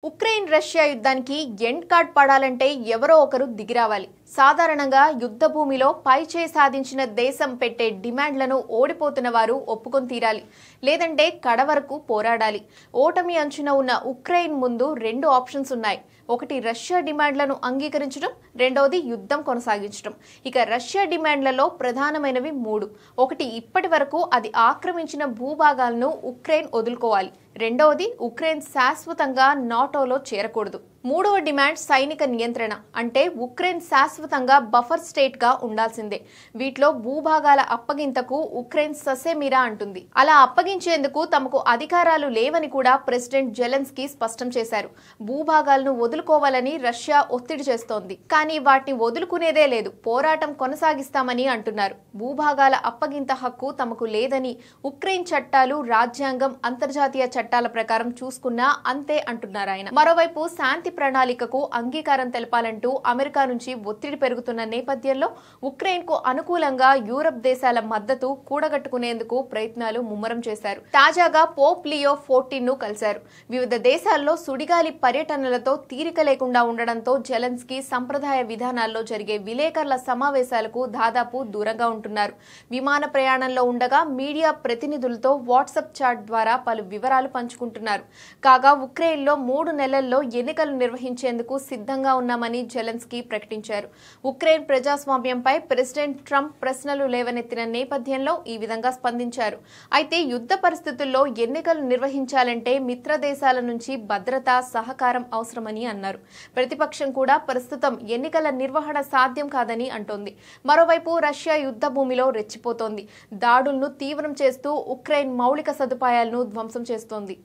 Ukraine Russia యుద్ధానికి end card పడాలంటే ఎవరో ఒకరు దిగిరావాలి. సాధారణంగా యుద్ధ భూమిలో పైచేయి సాధించిన దేశం పెట్టే డిమాండ్లను ఓడిపోతున్న వారు ఒప్పుకొని తీరాలి. లేదంటే కడ వరకు పోరాడాలి. ఓటమి అంచున ఉన్న ఉక్రెయిన్ ముందు రెండు ఆప్షన్స్ ఉన్నాయి. ఒకటి రష్యా డిమాండ్లను అంగీకరించడం, రెండవది యుద్ధం కొనసాగించడం. ఇక రష్యా డిమాండ్లలో ప్రధానమైనవి మూడు. ఒకటి, ఇప్పటి వరకు అది ఆక్రమించిన భూభాగాలను ఉక్రెయిన్ వదులుకోవాలి. రెండవది, ఉక్రెయిన్ శాశ్వతంగా నాటోలో చేరకూడదు. మూడవ డిమాండ్ సైనిక నియంత్రణ, అంటే ఉక్రెయిన్ శాశ్వతంగా బఫర్ స్టేట్ గా ఉండాల్సిందే. వీటిలో భూభాగాల అప్పగింతకు ఉక్రెయిన్ ససేమిరా అంటుంది. అలా అప్పగించేందుకు తమకు అధికారాలు లేవని కూడా ప్రెసిడెంట్ జెలెన్స్కీ స్పష్టం చేశారు. భూభాగాలను వదులుకోవాలని రష్యా ఒత్తిడి చేస్తోంది. కానీ వాటిని వదులుకునేదే లేదు, పోరాటం కొనసాగిస్తామని అంటున్నారు. భూభాగాల అప్పగింత హక్కు తమకు లేదని ఉక్రెయిన్ చట్టాలు, రాజ్యాంగం, అంతర్జాతీయ చట్టాల ప్రకారం చూసుకున్నా అంతే అంటున్నారు ఆయన. మరోవైపు శాంతి ప్రణాళికకు అంగీకారం తెలపాలంటూ అమెరికా నుంచి ఒత్తిడి పెరుగుతున్న నేపథ్యంలో ఉక్రెయిన్ కు అనుకూలంగా యూరప్ దేశాల మద్దతు కూడగట్టుకునేందుకు ప్రయత్నాలు ముమ్మరం చేశారు. తాజాగా పోప్ లియో 14 ను కలిశారు. వివిధ దేశాల్లో సుడిగాలి పర్యటనలతో తీరిక లేకుండా ఉండడంతో జెలెన్స్కీ సంప్రదాయ విధానాల్లో జరిగే విలేకరుల సమావేశాలకు దాదాపు దూరంగా ఉంటున్నారు. విమాన ప్రయాణంలో ఉండగా మీడియా ప్రతినిధులతో వాట్సాప్ చాట్ ద్వారా పలు వివరాలు పంచుకుంటున్నారు. కాగా ఉక్రెయిన్లో 3 నెలల్లో ఎన్నికలు నిర్వహించేందుకు సిద్ధంగా ఉన్నామని జెలెన్స్కీ ప్రకటించారు. ఉక్రెయిన్ ప్రజాస్వామ్యంపై ప్రెసిడెంట్ ట్రంప్ ప్రశ్నలు లేవనెత్తిన నేపథ్యంలో ఈ విధంగా స్పందించారు. అయితే యుద్ధ పరిస్థితుల్లో ఎన్నికలు నిర్వహించాలంటే మిత్ర దేశాల నుంచి భద్రత, సహకారం అవసరమని అన్నారు. ప్రతిపక్షం కూడా ప్రస్తుతం ఎన్నికల నిర్వహణ సాధ్యం కాదని అంటోంది. మరోవైపు రష్యా యుద్ధ భూమిలో రెచ్చిపోతోంది. దాడులను తీవ్రం చేస్తూ ఉక్రెయిన్ మౌలిక సదుపాయాలను ధ్వంసం చేస్తోంది.